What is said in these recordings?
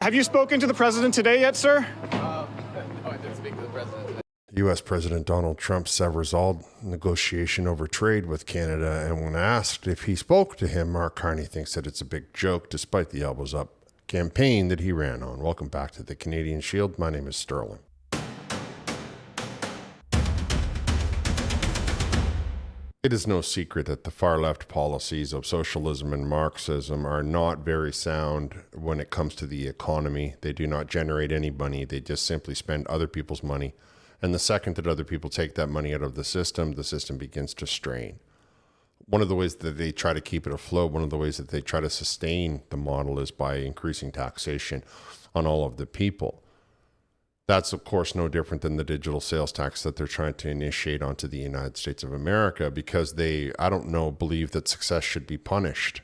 Have you spoken to the president today yet, sir? No, I didn't speak to the president today. U.S. President Donald Trump severs all negotiation over trade with Canada, and when asked if he spoke to him, Mark Carney thinks that it's a big joke despite the elbows up campaign that he ran on. Welcome back to the Canadian Shield. My name is Sterling. It is no secret that the far left policies of socialism and Marxism are not very sound when it comes to the economy. They do not generate any money. They just simply spend other people's money. And the second that other people take that money out of the system begins to strain. One of the ways that they try to keep it afloat, one of the ways that they try to sustain the model is by increasing taxation on all of the people. That's, of course, no different than the digital sales tax that they're trying to initiate onto the United States of America because they, believe that success should be punished.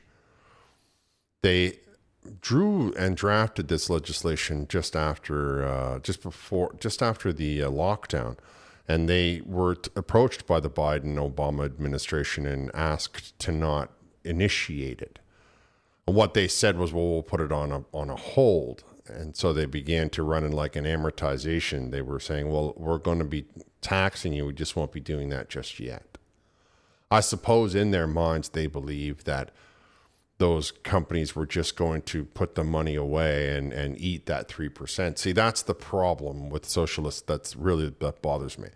They drew and drafted this legislation just after the lockdown, and they were approached by the Biden-Obama administration and asked to not initiate it. And what they said was, well, we'll put it on a hold. And so they began to run in like an amortization. They were saying, well, we're going to be taxing you. We just won't be doing that just yet. I suppose in their minds, they believe that those companies were just going to put the money away and eat that 3%. See, that's the problem with socialists. That bothers me.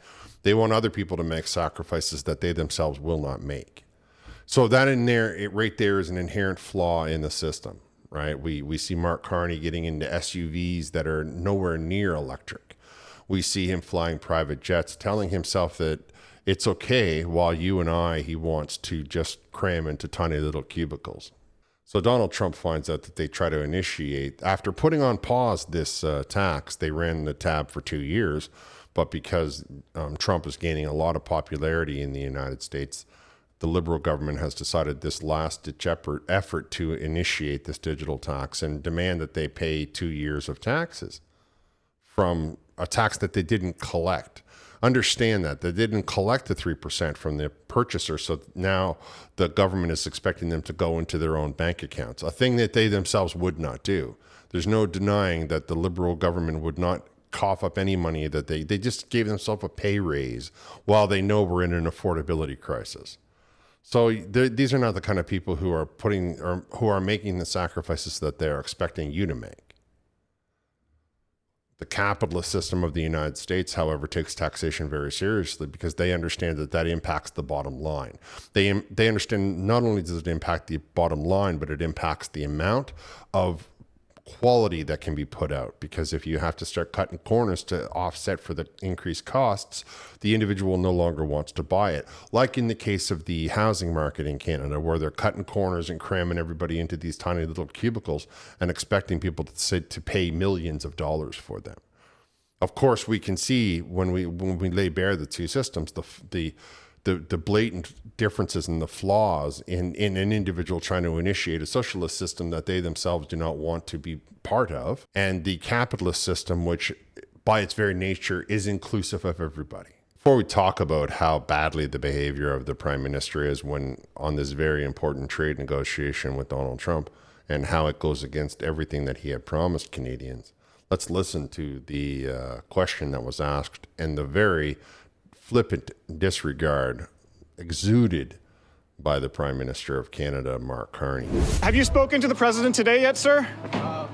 They want other people to make sacrifices that they themselves will not make. So that right there is an inherent flaw in the system. Right? We see Mark Carney getting into SUVs that are nowhere near electric. We see him flying private jets, telling himself that it's okay while he wants to just cram into tiny little cubicles. So Donald Trump finds out that they try to initiate, after putting on pause this tax, they ran the tab for 2 years, but because Trump is gaining a lot of popularity in the United States, the Liberal government has decided this last-ditch effort to initiate this digital tax and demand that they pay 2 years of taxes from a tax that they didn't collect. Understand that they didn't collect the 3% from the purchaser, so now the government is expecting them to go into their own bank accounts, a thing that they themselves would not do. There's no denying that the Liberal government would not cough up any money that they just gave themselves a pay raise while they know we're in an affordability crisis. So these are not the kind of people who are making the sacrifices that they're expecting you to make. The capitalist system of the United States, however, takes taxation very seriously because they understand that impacts the bottom line. They understand not only does it impact the bottom line, but it impacts the amount of quality that can be put out, because if you have to start cutting corners to offset for the increased costs, the individual no longer wants to buy it. Like in the case of the housing market in Canada, where they're cutting corners and cramming everybody into these tiny little cubicles and expecting people to pay millions of dollars for them. Of course, we can see when we lay bare the two systems, the blatant differences and the flaws in an individual trying to initiate a socialist system that they themselves do not want to be part of, and the capitalist system, which by its very nature is inclusive of everybody. Before we talk about how badly the behavior of the Prime Minister is when on this very important trade negotiation with Donald Trump and how it goes against everything that he had promised Canadians, let's listen to the question that was asked and the very flippant disregard exuded by the Prime Minister of Canada, Mark Carney. Have you spoken to the president today yet, sir? No,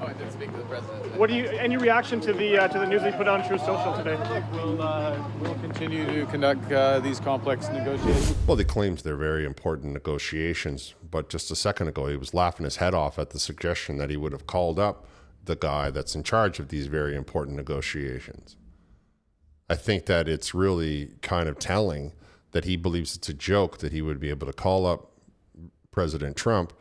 I didn't speak to the president today. Any reaction to the news they put on Truth Social today? We'll continue to conduct these complex negotiations. Well, he claims they're very important negotiations, but just a second ago, he was laughing his head off at the suggestion that he would have called up the guy that's in charge of these very important negotiations. I think that it's really kind of telling that he believes it's a joke that he would be able to call up President Trump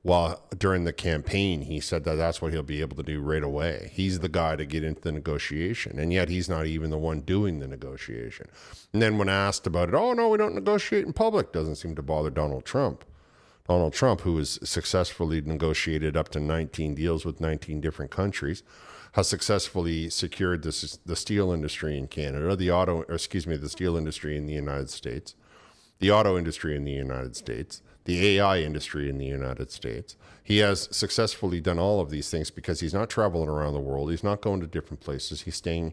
while during the campaign he said that that's what he'll be able to do right away. He's the guy to get into the negotiation, and yet he's not even the one doing the negotiation. And then when asked about it, oh no, we don't negotiate in public, doesn't seem to bother Donald Trump. Donald Trump, who has successfully negotiated up to 19 deals with 19 different countries, has successfully secured the steel industry in Canada, the steel industry in the United States, the auto industry in the United States, the AI industry in the United States. He has successfully done all of these things because he's not traveling around the world. He's not going to different places. He's staying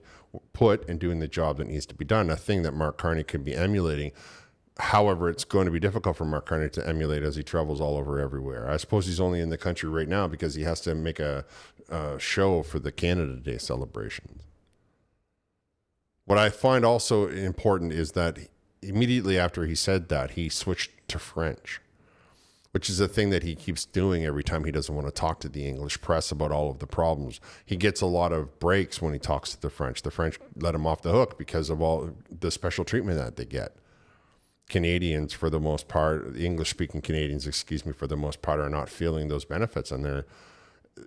put and doing the job that needs to be done, a thing that Mark Carney could be emulating. However, it's going to be difficult for Mark Carney to emulate as he travels all over everywhere. I suppose he's only in the country right now because he has to make a show for the Canada Day celebrations. What I find also important is that immediately after he said that, he switched to French, which is a thing that he keeps doing every time he doesn't want to talk to the English press about all of the problems. He gets a lot of breaks when he talks to the French. The French let him off the hook because of all the special treatment that they get. Canadians, for the most part, English-speaking Canadians, for the most part, are not feeling those benefits, and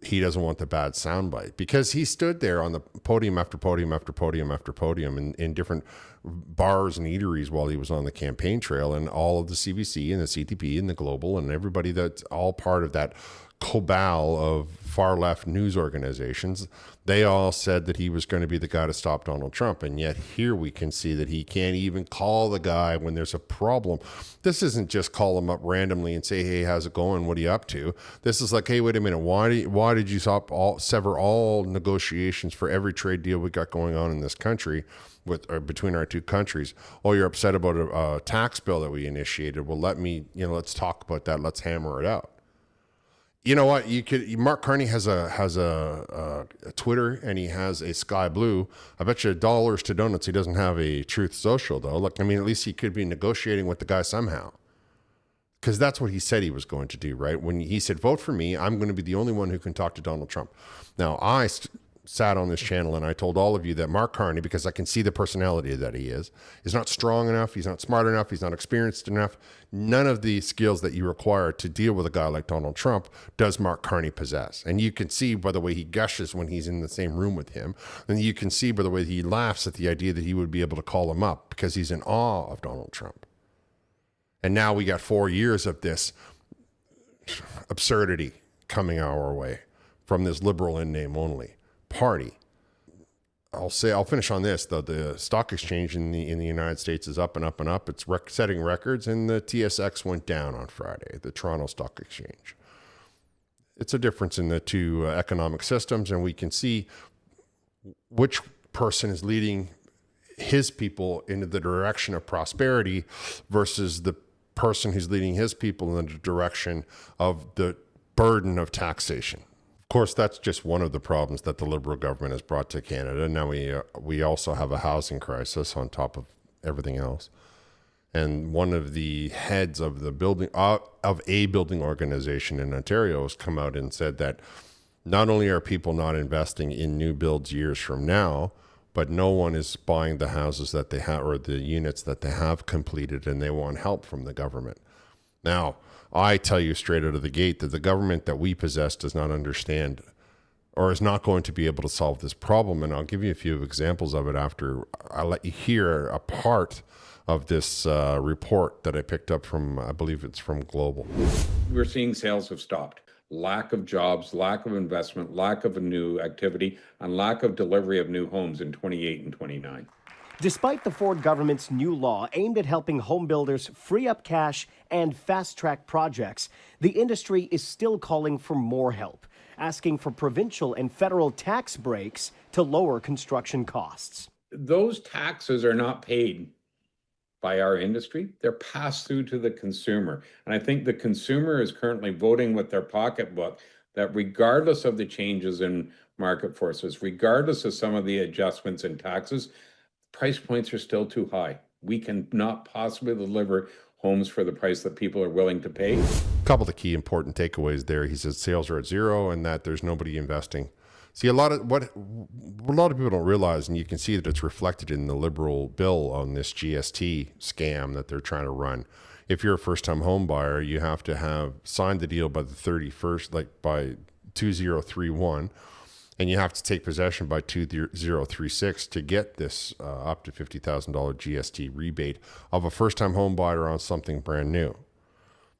he doesn't want the bad soundbite because he stood there on the podium after podium after podium after podium in different bars and eateries while he was on the campaign trail, and all of the CBC and the CTP and the Global and everybody that's all part of that cabal of far left news organizations, they all said that he was going to be the guy to stop Donald Trump. And yet here we can see that he can't even call the guy when there's a problem. This isn't just call him up randomly and say, hey, how's it going? What are you up to? This is like, hey, wait a minute. Why did you sever all negotiations for every trade deal we got going on in this country between our two countries? Oh, you're upset about a tax bill that we initiated. Well, let's talk about that. Let's hammer it out. You know what? Mark Carney has a Twitter and he has a Sky Blue. I bet you dollars to donuts he doesn't have a Truth Social though. Look, at least he could be negotiating with the guy somehow, because that's what he said he was going to do, right? When he said, "Vote for me, I'm going to be the only one who can talk to Donald Trump." Now I sat on this channel and I told all of you that Mark Carney, because I can see the personality that he is not strong enough. He's not smart enough. He's not experienced enough. None of the skills that you require to deal with a guy like Donald Trump does Mark Carney possess. And you can see by the way he gushes when he's in the same room with him. And you can see by the way he laughs at the idea that he would be able to call him up because he's in awe of Donald Trump. And now we got 4 years of this absurdity coming our way from this liberal in name only party. I'll finish on this though. The stock exchange in the United States is up and up and up. It's setting records, and the TSX went down on Friday, the Toronto Stock Exchange. It's a difference in the two economic systems, and we can see which person is leading his people into the direction of prosperity versus the person who's leading his people in the direction of the burden of taxation. Of course, that's just one of the problems that the Liberal government has brought to Canada. Now we also have a housing crisis on top of everything else. And one of the heads of the building organization in Ontario has come out and said that not only are people not investing in new builds years from now, but no one is buying the houses that they have or the units that they have completed, and they want help from the government. Now, I tell you straight out of the gate that the government that we possess does not understand or is not going to be able to solve this problem. And I'll give you a few examples of it after I let you hear a part of this report that I picked up from, I believe it's from Global. We're seeing sales have stopped. Lack of jobs, lack of investment, lack of a new activity, and lack of delivery of new homes in 28 and 29. Despite the Ford government's new law aimed at helping home builders free up cash and fast-track projects, the industry is still calling for more help, asking for provincial and federal tax breaks to lower construction costs. Those taxes are not paid by our industry. They're passed through to the consumer. And I think the consumer is currently voting with their pocketbook that regardless of the changes in market forces, regardless of some of the adjustments in taxes, price points are still too high. We cannot possibly deliver homes for the price that people are willing to pay. A couple of the key important takeaways there. He says sales are at zero and that there's nobody investing. See, a lot of people don't realize, and you can see that it's reflected in the Liberal bill on this GST scam that they're trying to run. If you're a first-time home buyer, you have to have signed the deal by the 31st, like by 2031. And you have to take possession by 2036 to get this up to $50,000 GST rebate of a first-time home buyer on something brand new.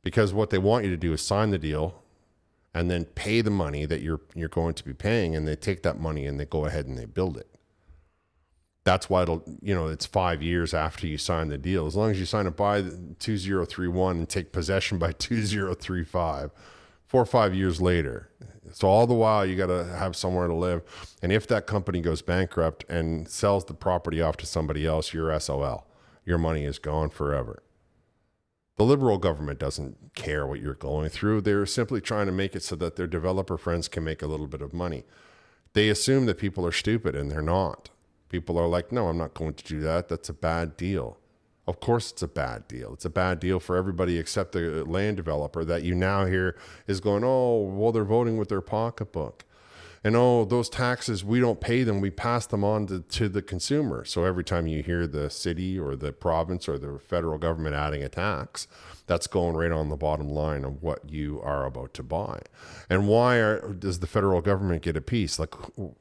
Because what they want you to do is sign the deal and then pay the money that you're going to be paying, and they take that money and they go ahead and they build it. That's why it's 5 years after you sign the deal. As long as you sign it by 2031 and take possession by 2035, 4 or 5 years later. So all the while you got to have somewhere to live. And if that company goes bankrupt and sells the property off to somebody else, you're SOL. Your money is gone forever. The Liberal government doesn't care what you're going through. They're simply trying to make it so that their developer friends can make a little bit of money. They assume that people are stupid, and they're not. People are like, no, I'm not going to do that. That's a bad deal. Of course it's a bad deal. It's a bad deal for everybody except the land developer that you now hear is going, oh, well, they're voting with their pocketbook. And oh, those taxes, we don't pay them. We pass them on to the consumer. So every time you hear the city or the province or the federal government adding a tax, that's going right on the bottom line of what you are about to buy. And why does the federal government get a piece? Like,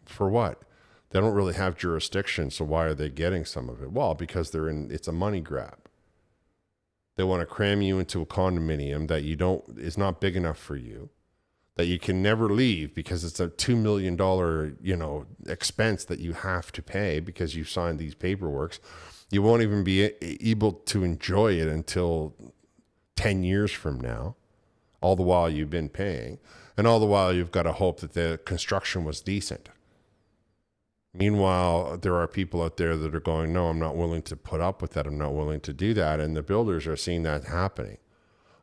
for what? They don't really have jurisdiction, so why are they getting some of it? Well, because it's a money grab. They want to cram you into a condominium that is not big enough for you, that you can never leave because it's a $2 million, expense that you have to pay because you signed these paperworks. You won't even be able to enjoy it until 10 years from now, all the while you've been paying, and all the while you've got to hope that the construction was decent. Meanwhile, there are people out there that are going, no, I'm not willing to put up with that. I'm not willing to do that. And the builders are seeing that happening.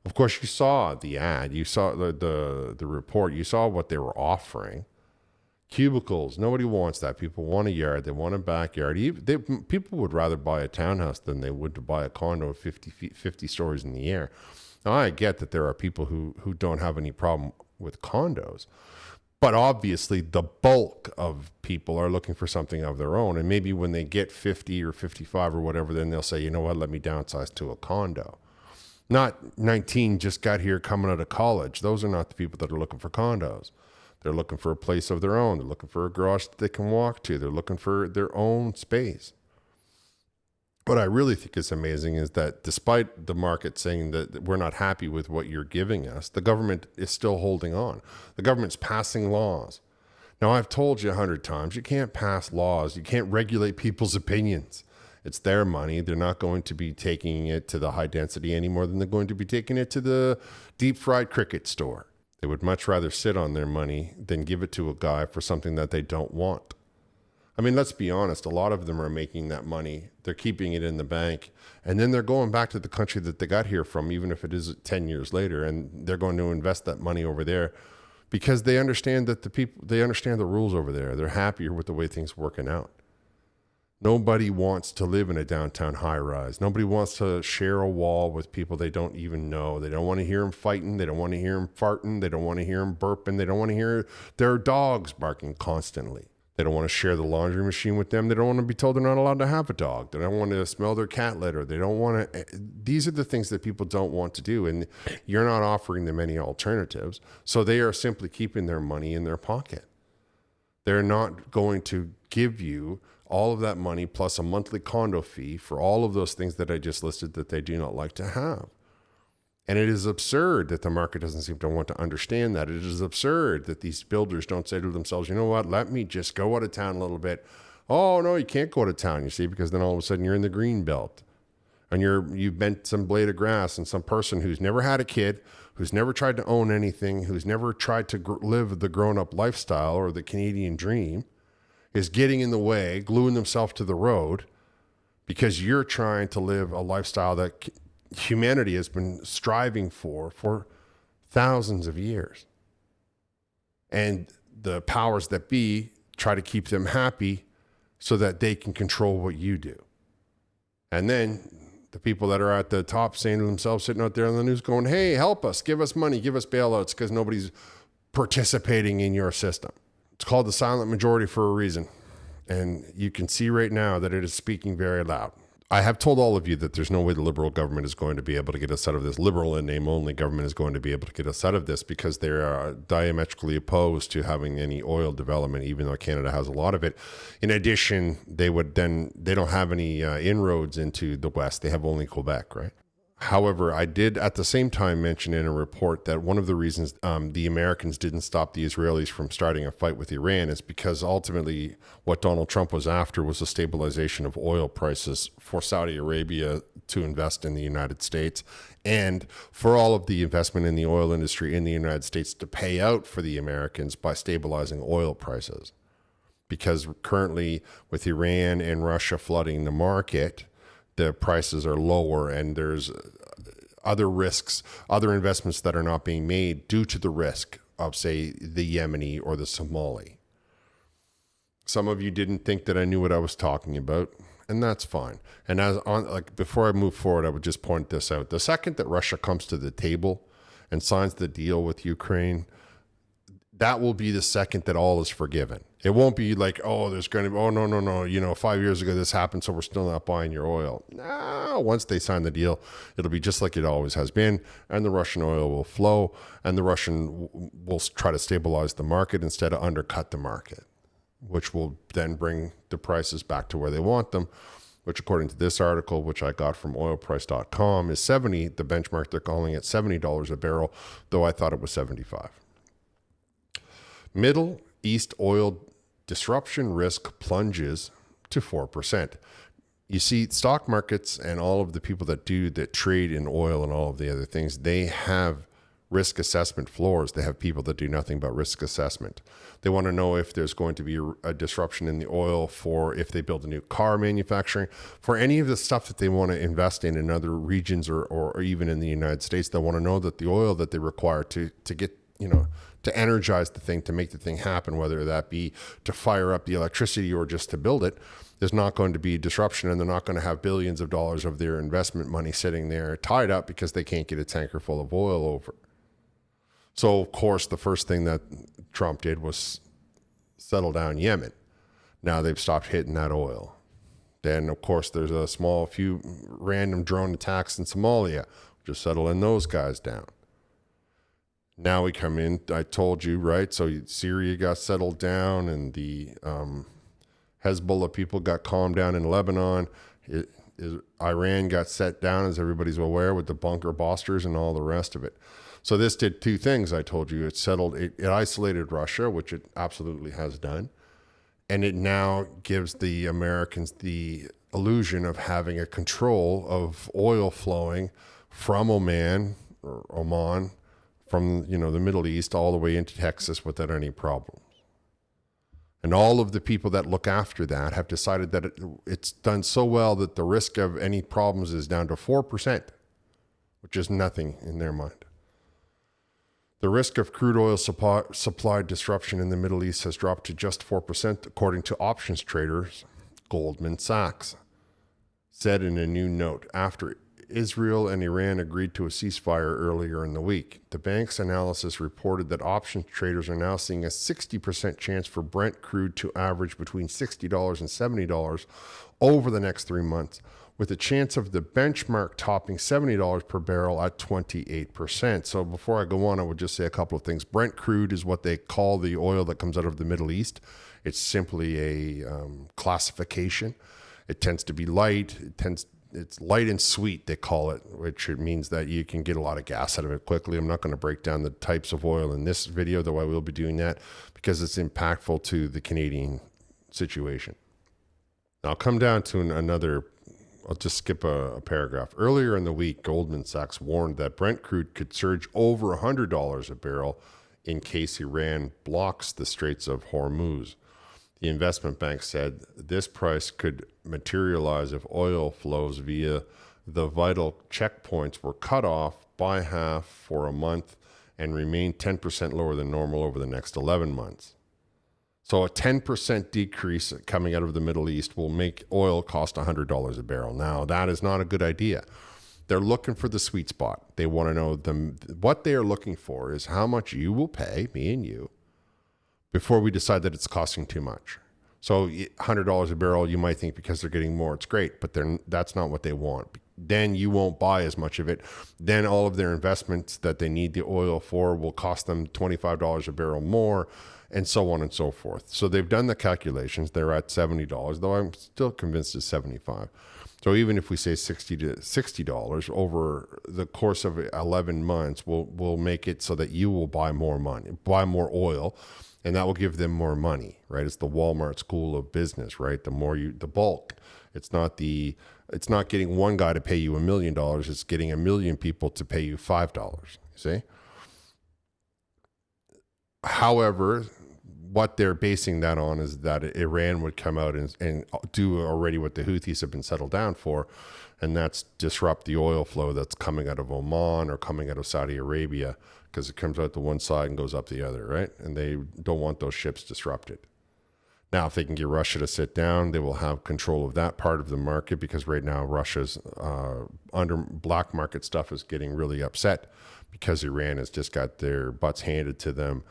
Of course, you saw the ad. You saw the report. You saw what they were offering. Cubicles. Nobody wants that. People want a yard. They want a backyard. People would rather buy a townhouse than they would to buy a condo of 50 stories in the air. Now, I get that there are people who don't have any problem with condos. But obviously, the bulk of people are looking for something of their own. And maybe when they get 50 or 55 or whatever, then they'll say, you know what, let me downsize to a condo. Not 19 just got here coming out of college. Those are not the people that are looking for condos. They're looking for a place of their own. They're looking for a garage that they can walk to. They're looking for their own space. What I really think is amazing is that despite the market saying that we're not happy with what you're giving us, the government is still holding on. The government's passing laws. Now, I've told you 100 times, you can't pass laws. You can't regulate people's opinions. It's their money. They're not going to be taking it to the high density any more than they're going to be taking it to the deep fried cricket store. They would much rather sit on their money than give it to a guy for something that they don't want. I mean, let's be honest. A lot of them are making that money. They're keeping it in the bank. And then they're going back to the country that they got here from, even if it is 10 years later. And they're going to invest that money over there because they understand that they understand the rules over there. They're happier with the way things are working out. Nobody wants to live in a downtown high rise. Nobody wants to share a wall with people they don't even know. They don't want to hear them fighting. They don't want to hear them farting. They don't want to hear them burping. They don't want to hear their dogs barking constantly. They don't want to share the laundry machine with them. They don't want to be told they're not allowed to have a dog. They don't want to smell their cat litter. They don't want to. These are the things that people don't want to do. And you're not offering them any alternatives. So they are simply keeping their money in their pocket. They're not going to give you all of that money plus a monthly condo fee for all of those things that I just listed that they do not like to have. And it is absurd that the market doesn't seem to want to understand that. It is absurd that these builders don't say to themselves, you know what, let me just go out of town a little bit. Oh, no, you can't go out of town, you see, because then all of a sudden you're in the green belt. And you've bent some blade of grass, and some person who's never had a kid, who's never tried to own anything, who's never tried to live the grown-up lifestyle or the Canadian dream, is getting in the way, gluing themselves to the road because you're trying to live a lifestyle that humanity has been striving for thousands of years. And the powers that be try to keep them happy so that they can control what you do. And then the people that are at the top saying to themselves, sitting out there on the news going, hey, help us, give us money, give us bailouts because nobody's participating in your system. It's called the silent majority for a reason. And you can see right now that it is speaking very loud. I have told all of you that there's no way the Liberal government is going to be able to get us out of this. Liberal in name only government is going to be able to get us out of this because they are diametrically opposed to having any oil development, even though Canada has a lot of it. In addition, they don't have any inroads into the West. They have only Quebec, right? However, I did at the same time mention in a report that one of the reasons the Americans didn't stop the Israelis from starting a fight with Iran is because ultimately what Donald Trump was after was a stabilization of oil prices for Saudi Arabia to invest in the United States, and for all of the investment in the oil industry in the United States to pay out for the Americans by stabilizing oil prices. Because currently with Iran and Russia flooding the market, the prices are lower, and there's other risks, other investments that are not being made due to the risk of, say, the Yemeni or the Somali. Some of you didn't think that I knew what I was talking about, and that's fine. And before I move forward, I would just point this out. The second that Russia comes to the table and signs the deal with Ukraine, that will be the second that all is forgiven. It won't be like, oh, there's going to be, oh, no, 5 years ago this happened, so we're still not buying your oil. No, once they sign the deal, it'll be just like it always has been, and the Russian oil will flow, and the Russian will try to stabilize the market instead of undercut the market, which will then bring the prices back to where they want them, which according to this article, which I got from oilprice.com, is 70, the benchmark they're calling it $70 a barrel, though I thought it was 75. Middle East oil disruption risk plunges to 4%. You see, stock markets and all of the people that trade in oil and all of the other things, they have risk assessment floors. They have people that do nothing but risk assessment. They want to know if there's going to be a disruption in the oil, for if they build a new car manufacturing, for any of the stuff that they want to invest in other regions or even in the United States. They want to know that the oil that they require to get, to energize the thing, to make the thing happen, whether that be to fire up the electricity or just to build it, there's not going to be disruption, and they're not going to have billions of dollars of their investment money sitting there tied up because they can't get a tanker full of oil over. So, of course, the first thing that Trump did was settle down Yemen. Now they've stopped hitting that oil. Then, of course, there's a few random drone attacks in Somalia, just settling those guys down. Now we come in, I told you, right? So Syria got settled down, and the Hezbollah people got calmed down in Lebanon. Iran got set down, as everybody's aware, with the bunker busters and all the rest of it. So this did two things, I told you. It isolated Russia, which it absolutely has done. And it now gives the Americans the illusion of having a control of oil flowing from Oman, from the Middle East all the way into Texas without any problems. And all of the people that look after that have decided that it's done so well that the risk of any problems is down to 4%, which is nothing in their mind. The risk of crude oil supply disruption in the Middle East has dropped to just 4%, according to options traders Goldman Sachs said in a new note after Israel and Iran agreed to a ceasefire earlier in the week. The bank's analysis reported that options traders are now seeing a 60% chance for Brent crude to average between $60 and $70 over the next 3 months, with a chance of the benchmark topping $70 per barrel at 28%. So before I go on, I would just say a couple of things. Brent crude is what they call the oil that comes out of the Middle East. It's simply a classification. It tends to be light. It's light and sweet, they call it, which means that you can get a lot of gas out of it quickly. I'm not going to break down the types of oil in this video, though I will be doing that because it's impactful to the Canadian situation. Now, I'll come down to I'll just skip a paragraph. Earlier in the week, Goldman Sachs warned that Brent crude could surge over $100 a barrel in case Iran blocks the Straits of Hormuz. The investment bank said this price could materialize if oil flows via the vital checkpoints were cut off by half for a month and remain 10% lower than normal over the next 11 months. So a 10% decrease coming out of the Middle East will make oil cost $100 a barrel. Now, that is not a good idea. They're looking for the sweet spot. They want to know what they are looking for is how much you will pay, me and you, before we decide that it's costing too much. So $100 a barrel, you might think because they're getting more, it's great, but that's not what they want. Then you won't buy as much of it. Then all of their investments that they need the oil for will cost them $25 a barrel more. and so on and so forth. So they've done the calculations. They're at $70, though I'm still convinced it's 75. So even if we say $60 over the course of 11 months, we'll make it so that you will buy more oil, and that will give them more money, right? It's the Walmart school of business, right? The bulk. It's not getting one guy to pay you $1 million. It's getting 1 million people to pay you $5. You see? However, what they're basing that on is that Iran would come out and do already what the Houthis have been settled down for, and that's disrupt the oil flow that's coming out of Oman or coming out of Saudi Arabia, because it comes out the one side and goes up the other, right? And they don't want those ships disrupted. Now, if they can get Russia to sit down, they will have control of that part of the market, because right now Russia's under black market stuff is getting really upset because Iran has just got their butts handed to them.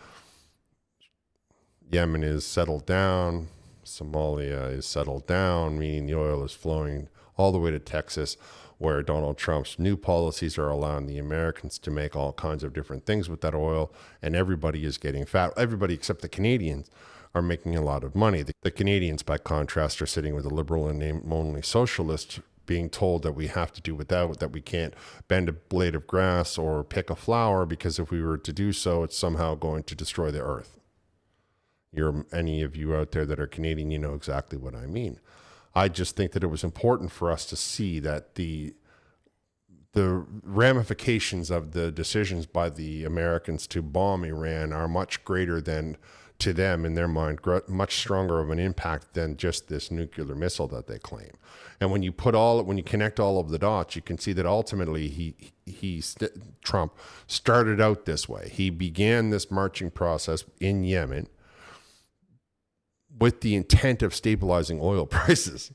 Yemen is settled down. Somalia is settled down, meaning the oil is flowing all the way to Texas, where Donald Trump's new policies are allowing the Americans to make all kinds of different things with that oil, and everybody is getting fat. Everybody except the Canadians are making a lot of money. The Canadians, by contrast, are sitting with a liberal and name-only socialist, being told that we have to do without, that we can't bend a blade of grass or pick a flower, because if we were to do so, it's somehow going to destroy the earth. Any of you out there that are Canadian, you know exactly what I mean. I just think that it was important for us to see that the ramifications of the decisions by the Americans to bomb Iran are much greater than, to them in their mind, much stronger of an impact than just this nuclear missile that they claim. And when you connect all of the dots, you can see that ultimately Trump started out this way. He began this marching process in Yemen with the intent of stabilizing oil prices.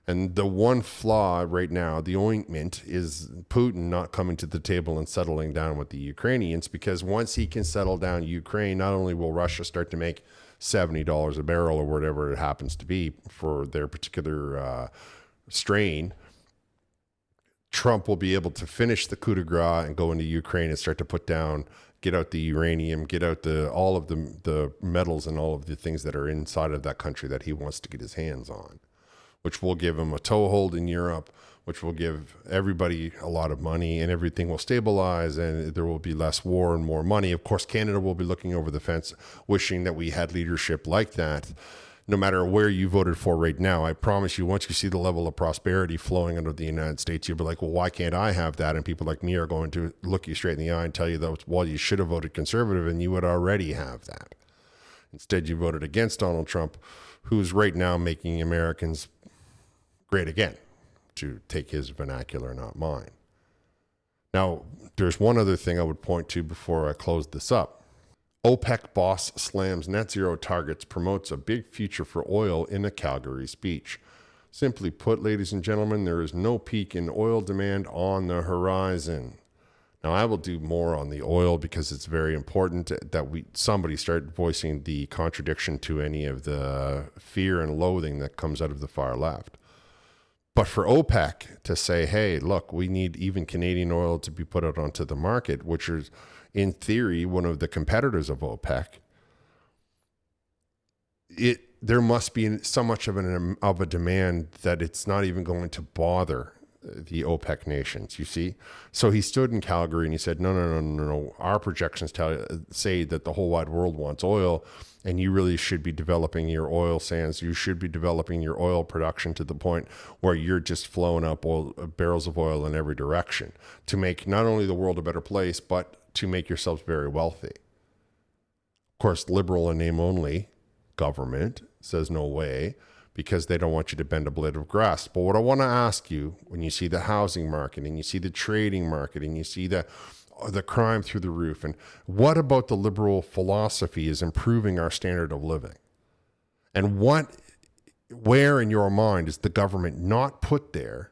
And the one flaw right now, the ointment, is Putin not coming to the table and settling down with the Ukrainians, because once he can settle down Ukraine, not only will Russia start to make $70 a barrel or whatever it happens to be for their particular strain, Trump will be able to finish the coup de grace and go into Ukraine and start to get out the uranium, get out all of the metals and all of the things that are inside of that country that he wants to get his hands on, which will give him a toehold in Europe, which will give everybody a lot of money, and everything will stabilize, and there will be less war and more money. Of course, Canada will be looking over the fence, wishing that we had leadership like that. No matter where you voted for right now, I promise you, once you see the level of prosperity flowing out of the United States, you'll be like, well, why can't I have that? And people like me are going to look you straight in the eye and tell you that, well, you should have voted conservative and you would already have that. Instead, you voted against Donald Trump, who's right now making Americans great again, to take his vernacular, not mine. Now, there's one other thing I would point to before I close this up. OPEC boss slams net zero targets, promotes a big future for oil in a Calgary speech. Simply put, ladies and gentlemen, there is no peak in oil demand on the horizon. Now, I will do more on the oil because it's very important that somebody start voicing the contradiction to any of the fear and loathing that comes out of the far left. But for OPEC to say, hey, look, we need even Canadian oil to be put out onto the market, which is, in theory, one of the competitors of OPEC, there must be so much of a demand that it's not even going to bother the OPEC nations, you see? So he stood in Calgary and he said, no. Our projections say that the whole wide world wants oil, and you really should be developing your oil sands. You should be developing your oil production to the point where you're just flowing up barrels of oil in every direction to make not only the world a better place, but to make yourselves very wealthy. Of course, liberal and name only government says no way, because they don't want you to bend a blade of grass. But what I want to ask you, when you see the housing market and you see the trading market and you see the crime through the roof, and what about the liberal philosophy is improving our standard of living? And where in your mind is the government not put there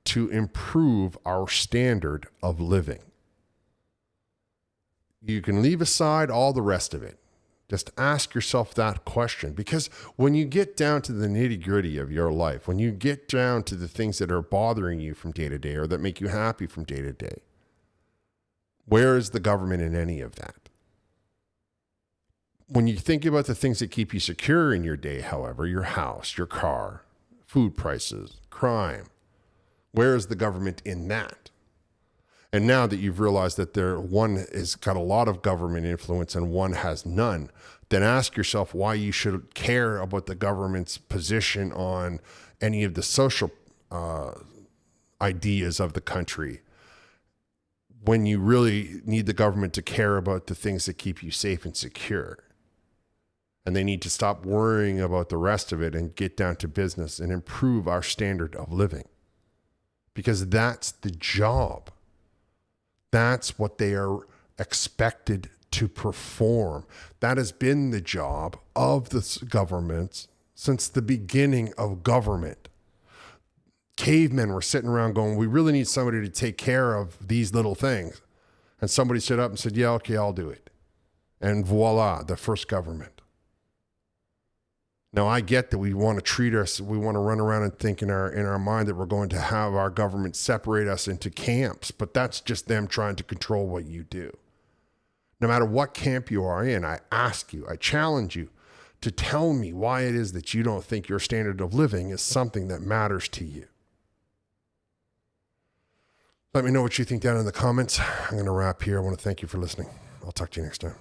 to improve our standard of living? You can leave aside all the rest of it. Just ask yourself that question, because when you get down to the nitty-gritty of your life, when you get down to the things that are bothering you from day to day or that make you happy from day to day, where is the government in any of that? When you think about the things that keep you secure in your day, however, your house, your car, food prices, crime, where is the government in that? And now that you've realized that one has got a lot of government influence and one has none, then ask yourself why you should care about the government's position on any of the social ideas of the country, when you really need the government to care about the things that keep you safe and secure. And they need to stop worrying about the rest of it and get down to business and improve our standard of living. Because that's the job. That's what they are expected to perform. That has been the job of the governments since the beginning of government. Cavemen were sitting around going, we really need somebody to take care of these little things. And somebody stood up and said, yeah, okay, I'll do it. And voila, the first government. Now, I get that we want to run around and think in our mind that we're going to have our government separate us into camps, but that's just them trying to control what you do. No matter what camp you are in, I ask you, I challenge you to tell me why it is that you don't think your standard of living is something that matters to you. Let me know what you think down in the comments. I'm going to wrap here. I want to thank you for listening. I'll talk to you next time.